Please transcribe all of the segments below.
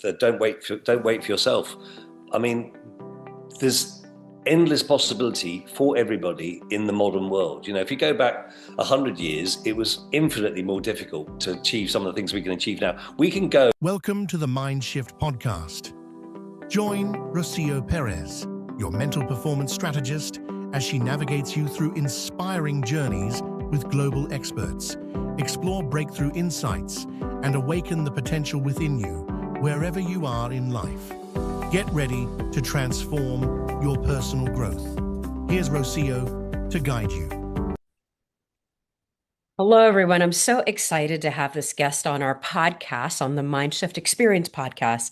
don't wait for yourself. I mean, there's endless possibility for everybody in the modern world. If you go back 100 years, it was infinitely more difficult to achieve some of the things we can achieve now. We can go. Welcome to the Mind Shift podcast. Join Rocío Perez, your mental performance strategist, as she navigates you through inspiring journeys with global experts. Explore breakthrough insights and awaken the potential within you wherever you are in life. Get ready to transform your personal growth. Here's Rocío to guide you. Hello, everyone. I'm so excited to have this guest on our podcast, on the Mind Shift Experience podcast.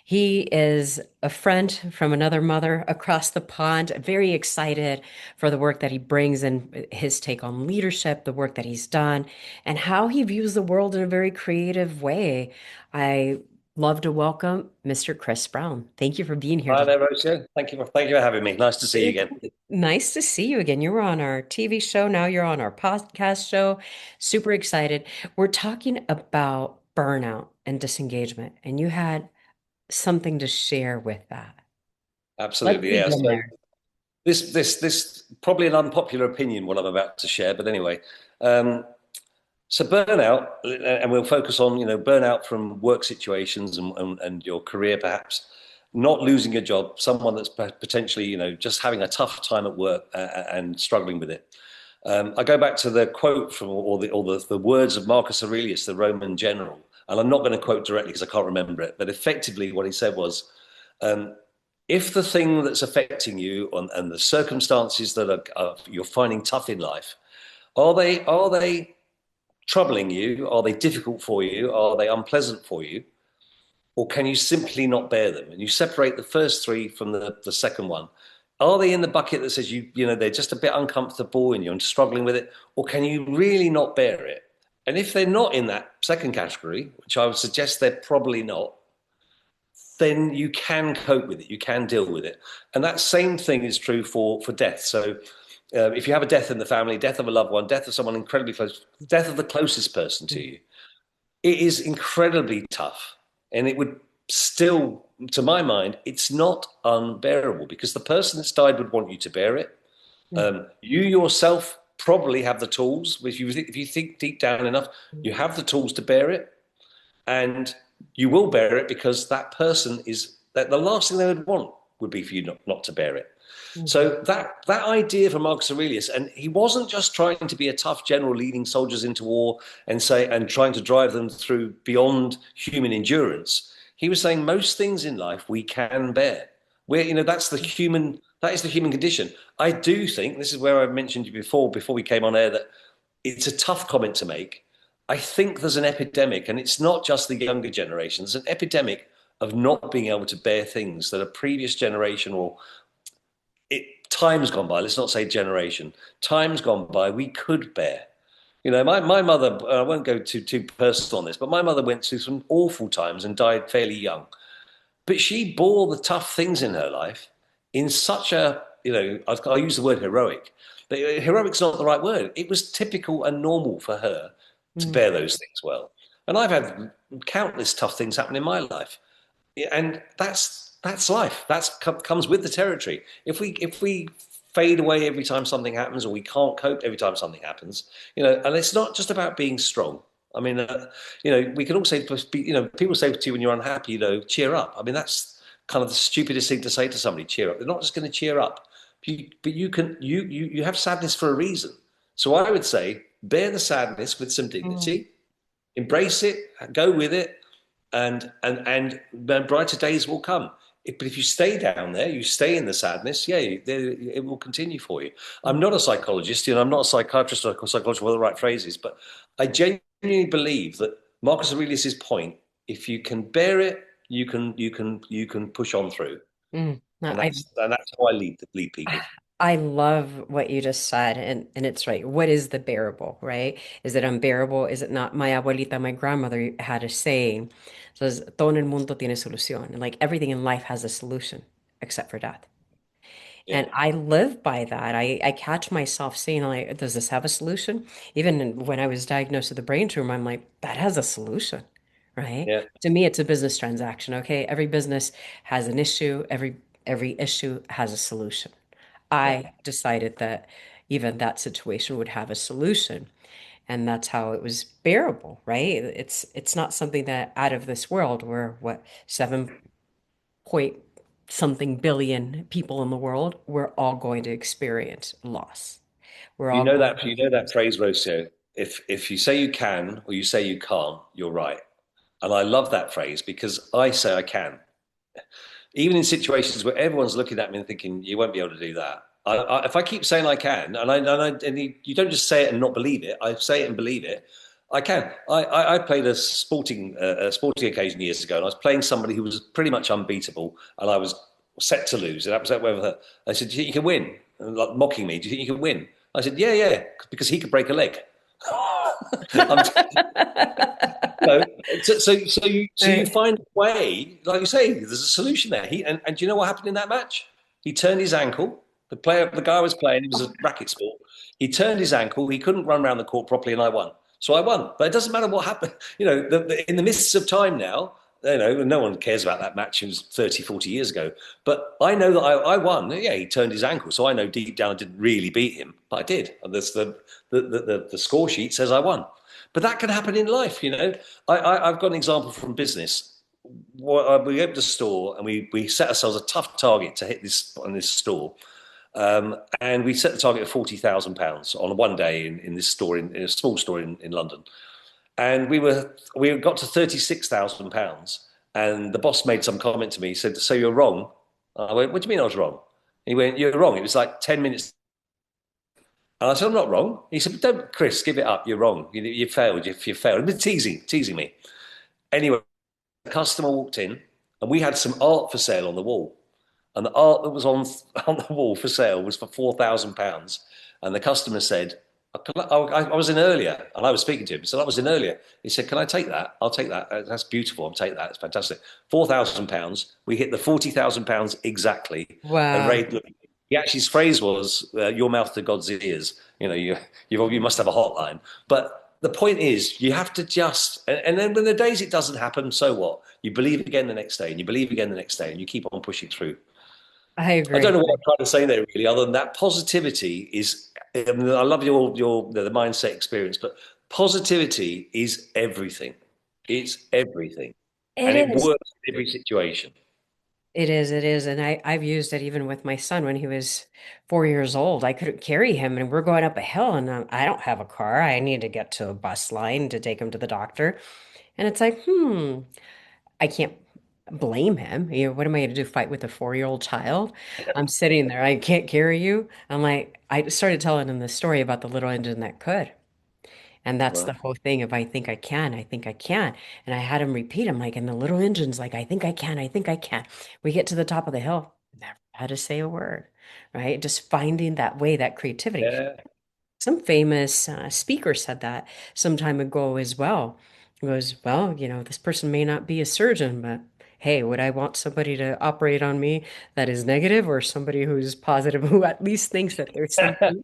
He is a friend from another mother across the pond. Very excited for the work that he brings and his take on leadership, the work that he's done, and how he views the world in a very creative way. I love to welcome Mr. Chris Browne. Thank you for being here Hi today. there, Rocío. Thank you for having me. Nice to see you again. Nice to see you again. You were on our TV show. Now you're on our podcast show. Super excited. We're talking about burnout and disengagement, and you had something to share with that. Let's Absolutely, yeah. begin So there. this probably an unpopular opinion what I'm about to share, but anyway. So burnout, and we'll focus on burnout from work situations and your career perhaps, not losing a job, someone that's potentially just having a tough time at work and struggling with it. I go back to the quote from or the words of Marcus Aurelius, the Roman general, and I'm not going to quote directly because I can't remember it, but effectively what he said was, if the thing that's affecting you and the circumstances that you're finding tough in life, are they troubling you? Are they difficult for you? Are they unpleasant for you? Or can you simply not bear them? And you separate the first three from the second one. Are they in the bucket that says they're just a bit uncomfortable and you're struggling with it? Or can you really not bear it? And if they're not in that second category, which I would suggest they're probably not, then you can cope with it. You can deal with it. And that same thing is true for death. So if you have a death in the family, death of a loved one, death of someone incredibly close, death of the closest person to you, it is incredibly tough. And it would still, to my mind, it's not unbearable because the person that's died would want you to bear it. You yourself probably have the tools. If you think deep down enough, you have the tools to bear it. And you will bear it because that person is, that the last thing they would want would be for you not to bear it. So that idea from Marcus Aurelius, and he wasn't just trying to be a tough general leading soldiers into war and trying to drive them through beyond human endurance. He was saying most things in life we can bear. That is the human condition. I do think, this is where I mentioned you before we came on air, that it's a tough comment to make. I think there's an epidemic, and it's not just the younger generation. There's an epidemic of not being able to bear things that a previous generation or times gone by, let's not say generation, times gone by, we could bear. My mother, I won't go too personal on this, but my mother went through some awful times and died fairly young. But she bore the tough things in her life in such a, I use the word heroic, but heroic's not the right word. It was typical and normal for her to bear those things well. And I've had countless tough things happen in my life. And that's life. Comes with the territory. If we fade away every time something happens, or we can't cope every time something happens, and it's not just about being strong. I mean, we can also, people say to you when you're unhappy, cheer up. I mean, that's kind of the stupidest thing to say to somebody, cheer up. They're not just going to cheer up, but you have sadness for a reason. So I would say, bear the sadness with some dignity, embrace it, go with it, and brighter days will come. But if you stay down there, you stay in the sadness, it will continue for you. I'm not a psychologist, I'm not a psychiatrist or a psychologist, what the right phrase is, but I genuinely believe that Marcus Aurelius' point, if you can bear it, you can push on through. No, And that's how I lead people. I love what you just said, and it's right. What is the bearable, right? Is it unbearable? Is it not? My abuelita, my grandmother had a saying, says, todo en el mundo tiene solución. And like everything in life has a solution except for death. Yeah. And I live by that. I catch myself saying, like, does this have a solution? Even when I was diagnosed with a brain tumor, I'm like, that has a solution, right? Yeah. To me, it's a business transaction. Okay, every business has an issue. Every issue has a solution. Yeah. I decided that even that situation would have a solution, and that's how it was bearable, right? It's not something that out of this world. We're what, 7 point something billion people in the world. We're all going to experience loss. We're all going to You know that experience. phrase, Rocio. If you say you can or you say you can't, you're right. And I love that phrase because I say I can. Even in situations where everyone's looking at me and thinking, you won't be able to do that. If I keep saying I can, you don't just say it and not believe it, I say it and believe it, I can. I played a sporting occasion years ago, and I was playing somebody who was pretty much unbeatable, and I was set to lose. And that was whether I said, "Do you think you can win?" And like mocking me, "Do you think you can win?" I said, "Yeah, yeah," because he could break a leg. I'm, no, so you Right. find a way, like you say, there's a solution there. And do you know what happened in that match? He turned his ankle. The guy was playing. It was a racket sport. He turned his ankle. He couldn't run around the court properly, and I won. So I won. But it doesn't matter what happened. You know, in the mists of time now, you know, no one cares about that match. It was 30, 40 years ago. But I know that I won. Yeah, he turned his ankle. So I know deep down I didn't really beat him, but I did. And the score sheet says I won. But that can happen in life, you know. I've got an example from business. We opened a store and we set ourselves a tough target to hit this on this store. And we set the target of £40,000 on one day in this store, in a small store in London. And we got to £36,000. And the boss made some comment to me. He said, "So you're wrong." I went, "What do you mean I was wrong?" He went, "You're wrong. It was like 10 minutes." And I said, "I'm not wrong." He said, "But don't, Chris, give it up. You're wrong. You failed. You failed." He'd been teasing me. Anyway, the customer walked in and we had some art for sale on the wall. And the art that was on the wall for sale was for £4,000. And the customer said, I was in earlier, and I was speaking to him. He said, "I was in earlier." He said, "Can I take that? I'll take that. That's beautiful. I'll take that. It's fantastic." £4,000. We hit the £40,000 exactly. And Wow. Ray, look, he actually, his phrase was, "Your mouth to God's ears." You know, you must have a hotline. But the point is, you have to and then when the days it doesn't happen, so what? You believe again the next day, and you believe again the next day, and you keep on pushing through. I I don't agree. know what I'm trying to say there really, other than that positivity is. I mean, I love your the mindset experience, but positivity is everything. It's everything, It and it is. works in every situation. It is. It is. And I've used it even with my son when he was 4 years old. I couldn't carry him, and we're going up a hill, and I don't have a car. I need to get to a bus line to take him to the doctor. And it's like, I can't blame him. You know, what am I going to do? Fight with a 4-year-old child? I'm sitting there. I can't carry you. I'm like, I started telling him the story about the little engine that could. And that's the Well, whole thing of I think I can, I think I can. And I had him repeat, I'm like, and the little engine's like, I think I can, I think I can. We get to the top of the hill, never had to say a word, right? Just finding that way, that creativity. yeah, Some famous speaker said that some time ago as well. It goes, well, this person may not be a surgeon, but hey, would I want somebody to operate on me that is negative or somebody who's positive who at least thinks that there's something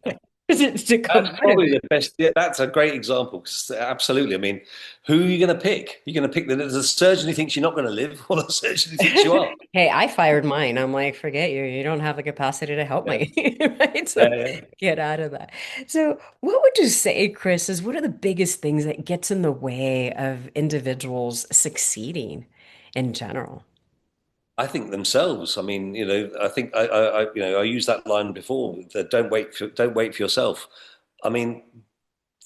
to come that's out of probably it? the best. Yeah, that's a great example. 'Cause absolutely, I mean, who are you going to pick? You're going to pick the surgeon who thinks you're not going to live, or the surgeon who thinks you are. Hey, I fired mine. I'm like, forget you. You don't have the capacity to help Yeah, me, right? So yeah. get out of that. So what would you say, Chris, is what are the biggest things that gets in the way of individuals succeeding in general? I think themselves. I mean, you know, I think I used that line before. That don't wait for yourself. I mean,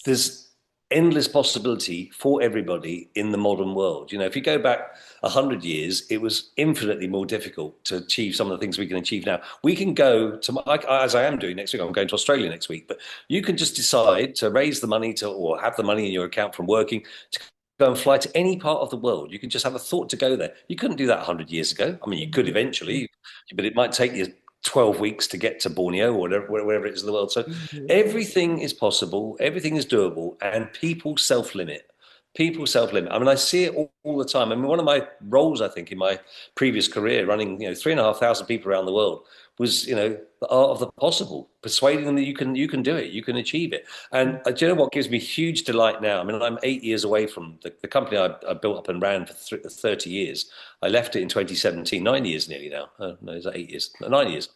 there's endless possibility for everybody in the modern world. You know, if you go back 100 years, it was infinitely more difficult to achieve some of the things we can achieve now. We can go to, as I am doing next week. I'm going to Australia next week, but you can just decide to raise the money or have the money in your account from working to go and fly to any part of the world. You can just have a thought to go there. You couldn't do that 100 years ago. I mean, you could eventually, but it might take you 12 weeks to get to Borneo or wherever it is in the world. So Mhm. everything is possible, everything is doable, and people self limit. People self-limit. I mean, I see it all the time. I mean, one of my roles, I think, in my previous career, running, 3,500 people around the world, was, the art of the possible, persuading them that you can do it, you can achieve it. And do you know what gives me huge delight now? I mean, I'm 8 years away from the company I built up and ran for 30 years. I left it in 2017, 9 years nearly now. No, is that 8 years? No, 9 years.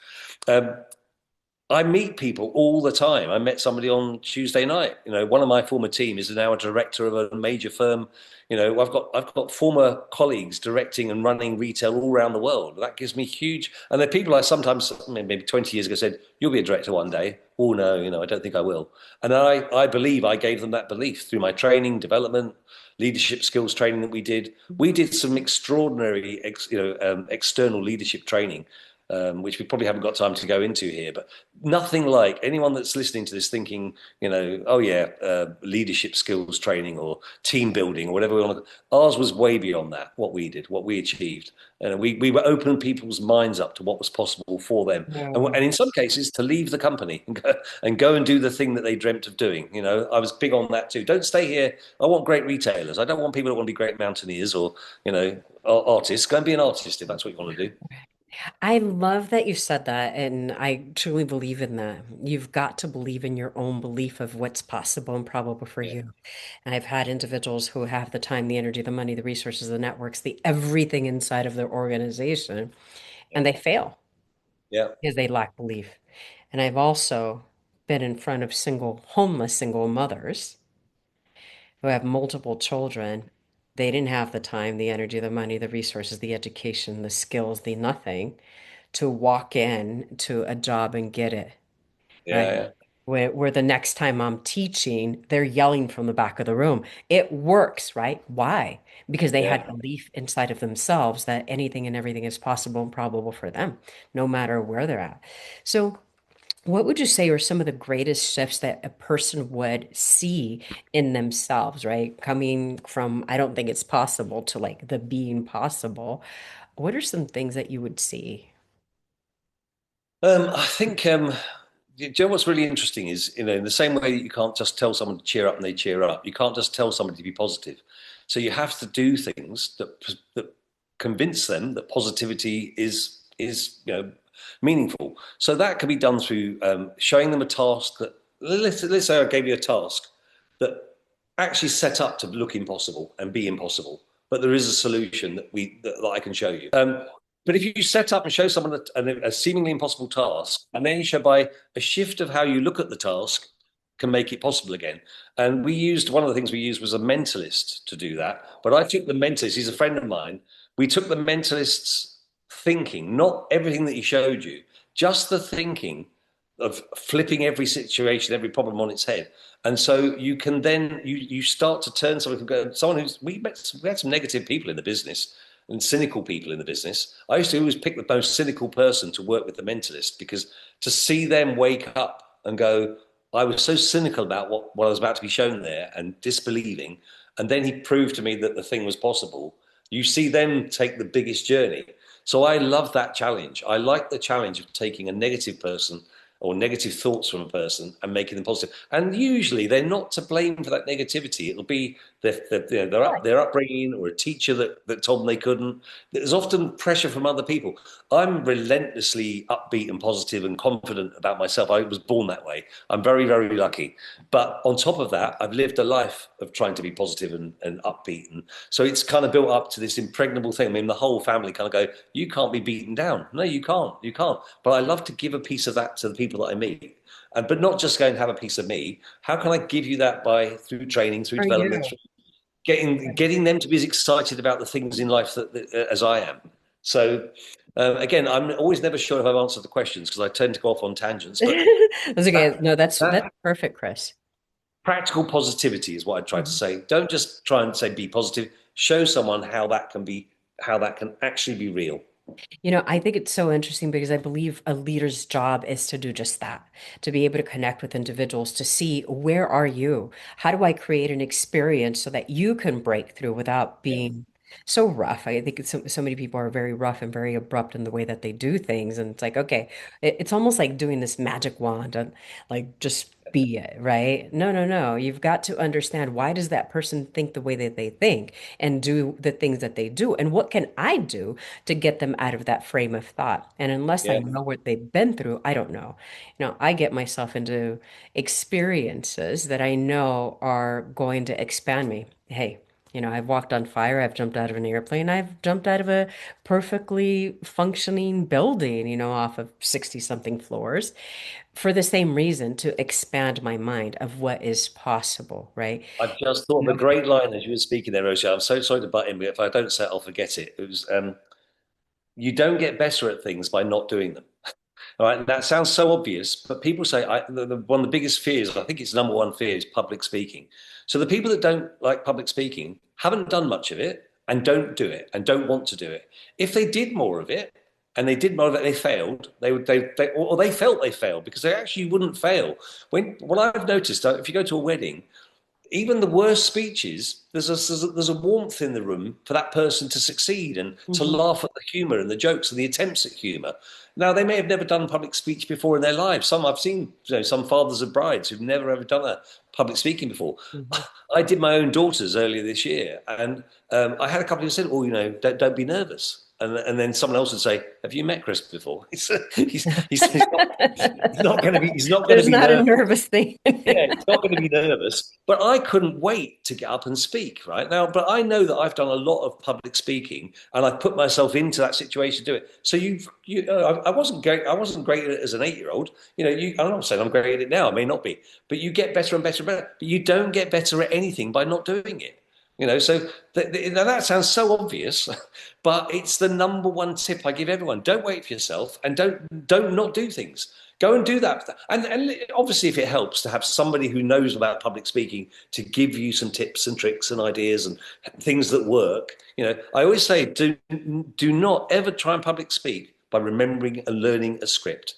Um, I meet people all the time. I met somebody on Tuesday night. One of my former team is now a director of a major firm. I've got former colleagues directing and running retail all around the world. That gives me huge. And there are people I sometimes, maybe 20 years ago, said, "You'll be a director one day." Oh no, I don't think I will. And I believe I gave them that belief through my training, development, leadership skills training that we did. We did some extraordinary, external leadership training, which we probably haven't got time to go into here, but nothing like anyone that's listening to this thinking, oh yeah, leadership skills training or team building or whatever we want to. Ours was way beyond that. What we did, what we achieved, and we were opening people's minds up to what was possible for them, and in some cases to leave the company and go and do the thing that they dreamt of doing. I was big on that too. Don't stay here. I want great retailers. I don't want people that want to be great mountaineers or artists. Go and be an artist if that's what you want to do. I love that you said that, and I truly believe in that. You've got to believe in your own belief of what's possible and probable for Yeah, you. And I've had individuals who have the time, the energy, the money, the resources, the networks, the everything inside of their organization, and they fail yeah, because they lack belief. And I've also been in front of homeless single mothers who have multiple children. They didn't have the time, the energy, the money, the resources, the education, the skills, the nothing to walk in to a job and get it, right? yeah, Where the next time I'm teaching, they're yelling from the back of the room. It works, right? Why? Because they yeah. had belief inside of themselves that anything and everything is possible and probable for them, no matter where they're at. So, what would you say are some of the greatest shifts that a person would see in themselves, right? Coming from, I don't think it's possible to like the being possible. What are some things that you would see? I think you know what's really interesting is in the same way that you can't just tell someone to cheer up and they cheer up, you can't just tell somebody to be positive. So you have to do things that convince them that positivity is meaningful. So that can be done through showing them a task that let's say I gave you a task that actually set up to look impossible and be impossible, but there is a solution that I can show you. But if you set up and show someone a seemingly impossible task, and then you show by a shift of how you look at the task, can make it possible again. And one of the things we used was a mentalist to do that. But I took the mentalist, he's a friend of mine. We took the mentalist's thinking, not everything that he showed you, just the thinking of flipping every situation, every problem on its head. And so you can then you start to turn someone from someone we had some negative people in the business and cynical people in the business. I used to always pick the most cynical person to work with the mentalist because to see them wake up and go, I was so cynical about what I was about to be shown there and disbelieving. And then he proved to me that the thing was possible. You see them take the biggest journey. So I love that challenge. I like the challenge of taking a negative person or negative thoughts from a person and making them positive. And usually they're not to blame for that negativity. It'll be their upbringing or a teacher that told them they couldn't. There's often pressure from other people. I'm relentlessly upbeat and positive and confident about myself. I was born that way. I'm very, very lucky. But on top of that, I've lived a life of trying to be positive and upbeat. And so it's kind of built up to this impregnable thing. I mean, the whole family kind of go, you can't be beaten down. No, you can't. You can't. But I love to give a piece of that to the people that I meet. But not just go and have a piece of me. How can I give you that through training, through For development, you. through getting them to be as excited about the things in life as I am. So again, I'm always never sure if I've answered the questions because I tend to go off on tangents. But That's okay. that, No, that's that perfect, Chris. practical positivity is what I try to Mhm. say. Don't just try and say be positive. Show someone how that can actually be real. I think it's so interesting because I believe a leader's job is to do just that, to be able to connect with individuals, to see where are you? How do I create an experience so that you can break through without Yeah, being so rough. I think so many people are very rough and very abrupt in the way that they do things. And it's like, okay, it's almost like doing this magic wand and like just be it, right? No, no, no. You've got to understand, why does that person think the way that they think and do the things that they do? And what can I do to get them out of that frame of thought? And unless I Yeah, know what they've been through, I don't know. I get myself into experiences that I know are going to expand me. Hey, I've walked on fire, I've jumped out of an airplane, I've jumped out of a perfectly functioning building, off of 60 something floors for the same reason, to expand my mind of what is possible, right? I've just thought of a great line as you were speaking there, Rosie. I'm so sorry to butt in, but if I don't say it, I'll forget it. It was, you don't get better at things by not doing them. All right, and that sounds so obvious, but people say one of the biggest fears, I think it's number one fear, is public speaking. So the people that don't like public speaking haven't done much of it and don't do it and don't want to do it. If they did more of it and they did more of it, they failed. Or they felt they failed because they actually wouldn't fail. What I've noticed, if you go to a wedding, even the worst speeches, there's a warmth in the room for that person to succeed and to Mhm. laugh at the humour and the jokes and the attempts at humour. Now, they may have never done public speech before in their lives. Some I've seen, some fathers of brides who've never ever done a public speaking before. Mhm. I did my own daughters earlier this year, and I had a couple who said, "Oh, don't be nervous." And then someone else would say, "Have you met Chris before?" He's not going to be. He's not going to There's be not a nervous. nervous thing. Yeah, it's not going to be nervous. But I couldn't wait to get up and speak right now. But I know that I've done a lot of public speaking, and I've put myself into that situation to do it. So I wasn't great. I wasn't great at it as an 8-year-old. I'm not saying I'm great at it now. I may not be, but you get better and better and better. But you don't get better at anything by not doing it. So now that sounds so obvious, but it's the number one tip I give everyone. Don't wait for yourself, and don't not do things. Go and do that. And obviously, if it helps to have somebody who knows about public speaking to give you some tips and tricks and ideas and things that work. I always say, do not ever try and public speak by remembering and learning a script.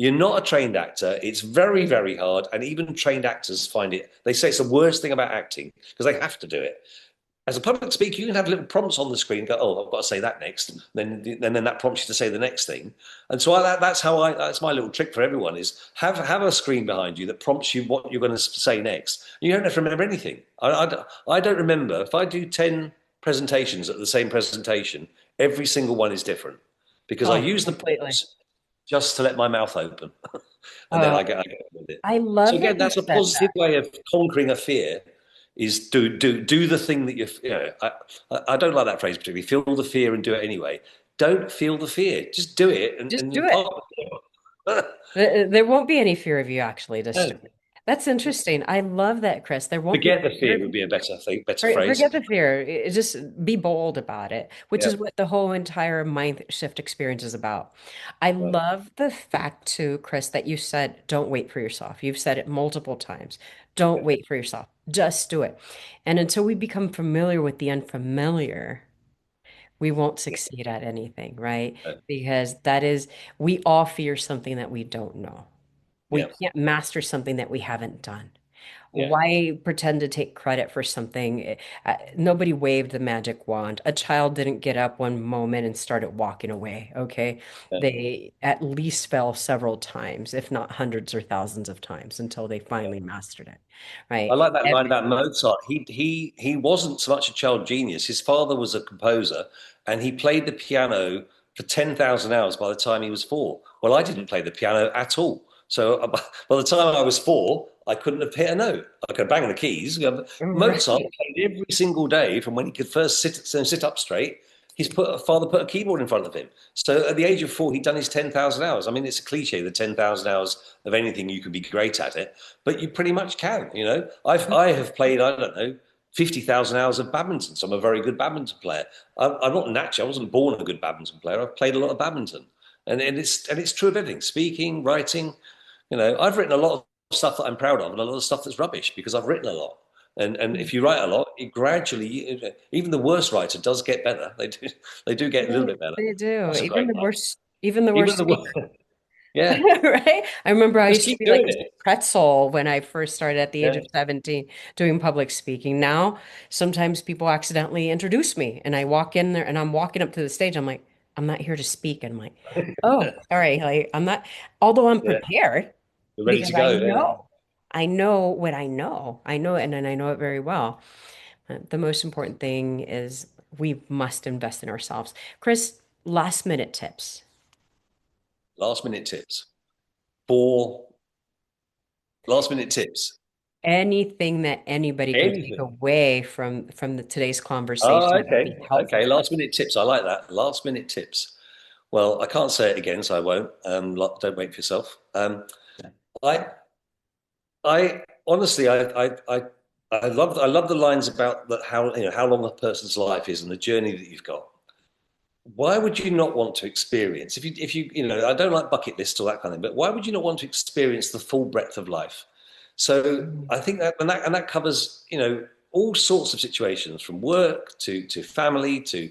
You're not a trained actor. It's very, very hard. And even trained actors find it. They say it's the worst thing about acting because they have to do it. As a public speaker, you can have little prompts on the screen. Go, oh, I've got to say that next. Then that prompts you to say the next thing. And so that's my little trick for everyone: is have a screen behind you that prompts you what you're going to say next. You don't have to remember anything. I don't remember if I do 10 presentations at the same presentation. Every single one is different because I Oh, use the completely. prompts just to let my mouth open, and then Oh, I get on with it. I So love that again, you that's a said positive that. way of conquering a fear. Is do the thing that I don't like that phrase particularly. Feel the fear and do it anyway. Don't feel the fear. Just do it, and, Just and do you're it. part of it. There won't be any fear of you actually just No, do it. That's interesting. I love that, Chris. There won't be forget the any fear fear of would you. be a better thing, better phrase. Forget the fear. Just be bold about it, which Yeah, is what the whole entire mind shift experience is about. I right. love the fact too, Chris, that you said, don't wait for yourself. You've said it multiple times. Don't wait for yourself. Just do it. And until we become familiar with the unfamiliar, we won't succeed at anything, right? Yeah, Because we all fear something that we don't know. We yeah, can't master something that we haven't done. yeah, Why pretend to take credit for something? Nobody waved the magic wand. A child didn't get up one moment and started walking away, okay? yeah, They at least fell several times, if not hundreds or thousands of times, until they yeah. finally mastered it, I right? like that line Every, about Mozart. He wasn't so much a child genius. His father was a composer, and he played the piano for 10,000 hours by the time he was 4. Well, I didn't play the piano at all. So by the time I was 4, I couldn't have hit a note. I could bang the keys. Mozart right. played every single day from when he could first sit up straight. Father put a keyboard in front of him. So at the age of 4, he'd done his 10,000 hours. I mean, it's a cliche, the 10,000 hours of anything, you can be great at it, but you pretty much can. I have played, I don't know, 50,000 hours of badminton. So I'm a very good badminton player. I'm not natural. I wasn't born a good badminton player. I've played a lot of badminton, and it's true of everything: speaking, writing. I've written a lot of stuff that I'm proud of, and a lot of stuff that's rubbish because I've written a lot. And if you write a lot, it gradually, even the worst writer does get better. They do get a little bit better. They do. That's a great line. Even the Even worst the speaker. Yeah. Right? I remember I Just used to keep be like doing this it. pretzel when I first started at the age Yeah. of 17 doing public speaking. Now, sometimes people accidentally introduce me and I walk in there and I'm walking up to the stage. I'm like, I'm not here to speak. And I'm like, oh, sorry. Like, I'm not, although I'm Yeah. prepared You're ready because to go. Yeah. I know what I know. I know it and then I know it very well. The most important thing is we must invest in ourselves. Chris, last minute tips. Last minute tips. Four last minute tips. Anything that anybody can take Anything. away from today's Oh, conversation that would be okay. Okay. helpful. Last minute tips. I like that. Last minute tips. Well, I can't say it again, so I won't. Don't wait for yourself. I, I honestly, I love the lines about that how how long a person's life is and the journey that you've got. Why would you not want to experience I don't like bucket lists or that kind of thing, but why would you not want to experience the full breadth of life? So Mhm. I think that covers all sorts of situations from work to family to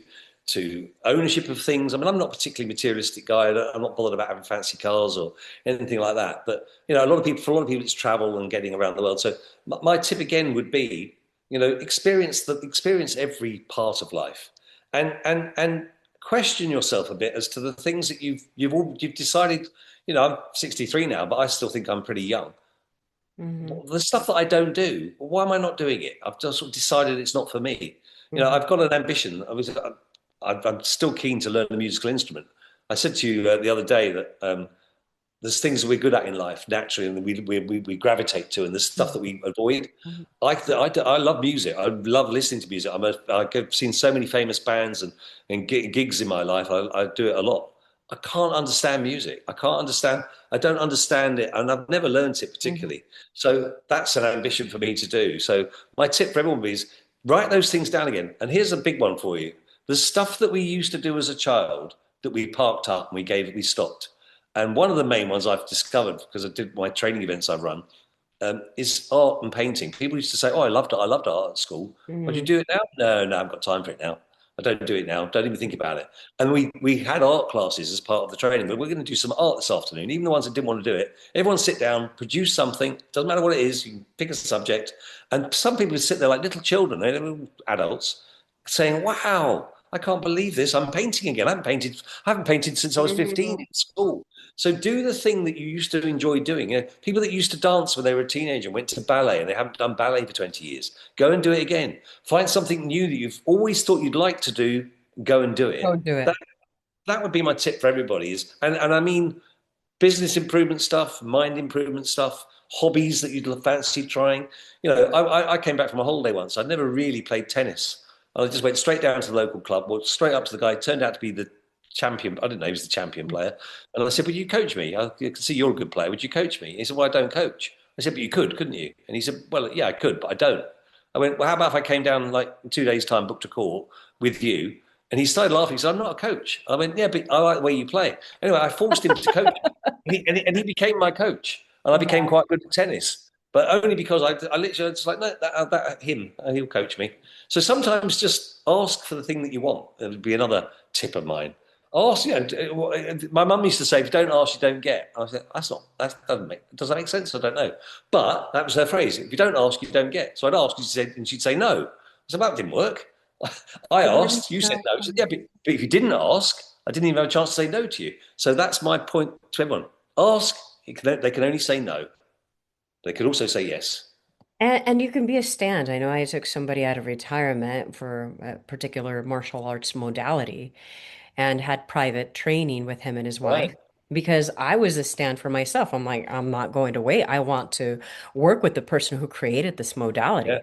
ownership of things. I mean, I'm not a particularly materialistic guy. I'm not bothered about having fancy cars or anything like that. But for a lot of people, it's travel and getting around the world. So my tip again would be, experience every part of life, and question yourself a bit as to the things that you've decided. I'm 63 now, but I still think I'm pretty young. Mhm. The stuff that I don't do, why am I not doing it? I've just sort of decided it's not for me. Mhm. I've got an ambition. I'm still keen to learn a musical instrument. I said to you the other day that there's things that we're good at in life naturally, and we gravitate to, and there's stuff that we avoid. Mhm. I love music. I love listening to music. I've seen so many famous bands and gigs in my life. I do it a lot. I can't understand music. I don't understand it, and I've never learned it Mhm. particularly. So that's an ambition for me to do. So my tip for everyone is write those things down again. And here's a big one for you: the stuff that we used to do as a child that we parked up and we stopped. And one of the main ones I've discovered because I did my training events I've run is art and painting. People used to say, "Oh, I loved it. I loved art at school. Would you Mhm. do it now?" No, no, I've got time for it now. I don't do it now. Don't even think about it. And we had art classes as part of the training, but we're going to do some art this afternoon. Even the ones that didn't want to do it, everyone sit down, produce something. Doesn't matter what it is. You can pick a subject, and some people would sit there like little children, they were adults, saying, "Wow, I can't believe this. I'm painting again. I haven't painted since I was 15 Mhm. in school." So do the thing that you used to enjoy doing. People that used to dance when they were a teenager and went to ballet and they haven't done ballet for 20 years. Go and do it again. Find something new that you've always thought you'd like to do. Go and do it. Don't do That it. that would be my tip for everybody and I mean business improvement stuff, mind improvement stuff, hobbies that you'd fancy trying. I came back from a holiday once. I'd never really played tennis. I just went straight down to the local club, walked straight up to the guy, turned out to be the champion. I didn't know he was the champion player. And I said, "Would you coach me? I can see you're a good player. Would you coach me?" He said, "Well, I don't coach." I said, "But you could, couldn't you?" And he said, "Well, yeah, I could, but I don't." I went, "Well, how about if I came down like in 2 days' time, booked a court with you?" And he started laughing. He said, "I'm not a coach." I went, "Yeah, but I like the way you play." Anyway, I forced him to coach me. And he became my coach, and I became Wow. quite good at tennis. But only because I literally just like no, him, he'll coach me. So sometimes just ask for the thing that you want. It would be another tip of mine. Ask, my mum used to say, "If you don't ask, you don't get." I said, does that make sense? I don't know, but that was her phrase. If you don't ask, you don't get. So I'd ask, and she'd say no. I said, "Well, that didn't work." I That is asked, you said so no. I said, "Yeah, funny. but if you didn't ask, I didn't even have a chance to say no to you." So that's my point to everyone. Ask, they can only say no. They could also say yes. And you can be a stand. I know I took somebody out of retirement for a particular martial arts modality and had private training with him and his Right? wife because I was a stand for myself. I'm like, I'm not going to wait. I want to work with the person who created this Yeah. modality.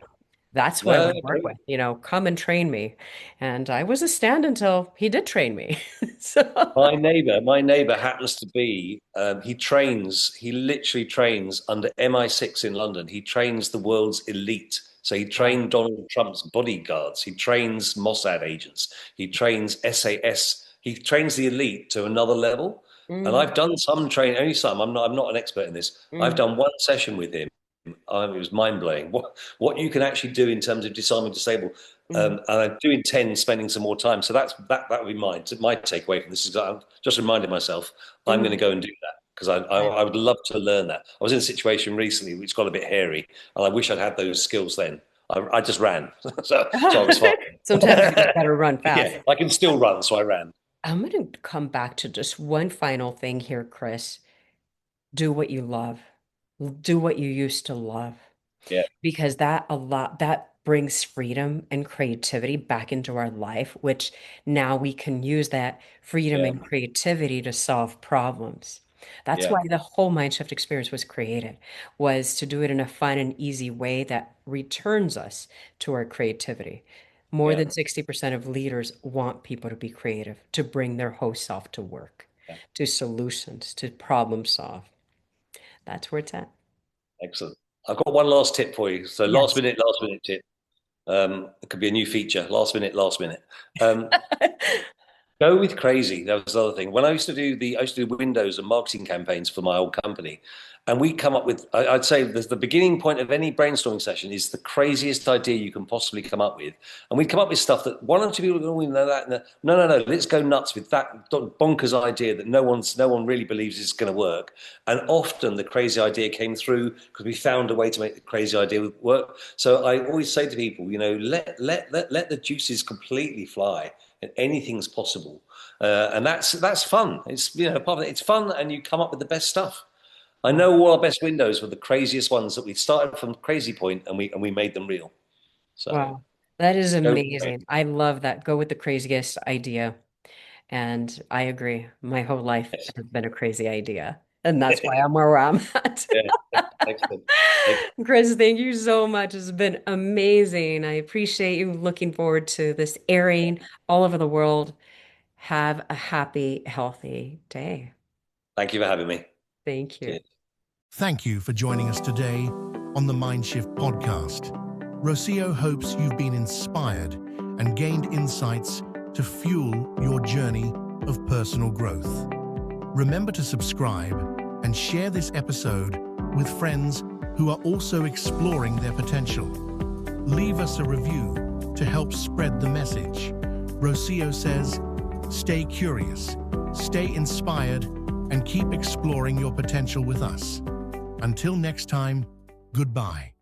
That's who I No, want to work with. Come and train me. And I was a stand until he did train me. So, my neighbor happens to be, he literally trains under MI6 in London. He trains the world's elite. So he wow. trained Donald Trump's bodyguards. He trains Mossad agents. He trains SAS. He trains the elite to another level. And Mm, I've done some training, only some. I'm not an expert in this. I've mm, done one session with him. It was mind blowing. What you can actually do in terms of disarming disabled. mm, And I do intend spending some more time. So that would be my takeaway from this. Is I'm just reminding myself I'm going to mm. go and do that. because I would love to learn that. I was in a situation recently which got a bit hairy, and I wish I'd had those skills then. I just ran, so I was fine. Sometimes you just gotta run fast. Yeah, I can still run, so I ran. I'm going to come back to just one final thing here, Chris. Do what you love. Do what you used to love. Yeah, Because that brings freedom and creativity back into our life, which now we can use that freedom yeah, and creativity to solve problems. That's yeah, why the whole Mindshift experience was created, was to do it in a fun and easy way that returns us to our creativity. More yeah, than 60% of leaders want people to be creative, to bring their whole self to work, yeah. to solutions, to problem solve. That's where it's at. Excellent. I've got one last tip for you. So Yes. last minute tip. It could be a new feature. Last minute, last minute. Um, Go with crazy. That was the other thing. When I used to do windows and marketing campaigns for my old company, and we come up with. I'd say the beginning point of any brainstorming session is the craziest idea you can possibly come up with, and we'd come up with stuff that one or two people go, "Oh, we know that." No. Let's go nuts with that bonkers idea that no one really believes is going to work. And often the crazy idea came through because we found a way to make the crazy idea work. So I always say to people, let the juices completely fly, and anything's possible, and that's fun. It's part of it. It's fun, and you come up with the best stuff. I know all our best windows were the craziest ones that we started from crazy point, and we made them real. So Wow, that is go. amazing. I love that. Go with the craziest idea. And I agree. My whole life Yes. has been a crazy idea. And that's why I'm where I'm at. Yeah, excellent. Excellent. Chris, thank you so much. It's been amazing. I appreciate you. Looking forward to this airing all over the world. Have a happy, healthy day. Thank you for having me. Thank you. Cheers. Thank you for joining us today on the Mindshift podcast. Rocío hopes you've been inspired and gained insights to fuel your journey of personal growth. Remember to subscribe and share this episode with friends who are also exploring their potential. Leave us a review to help spread the message. Rocío says, stay curious, stay inspired, and keep exploring your potential with us. Until next time, goodbye.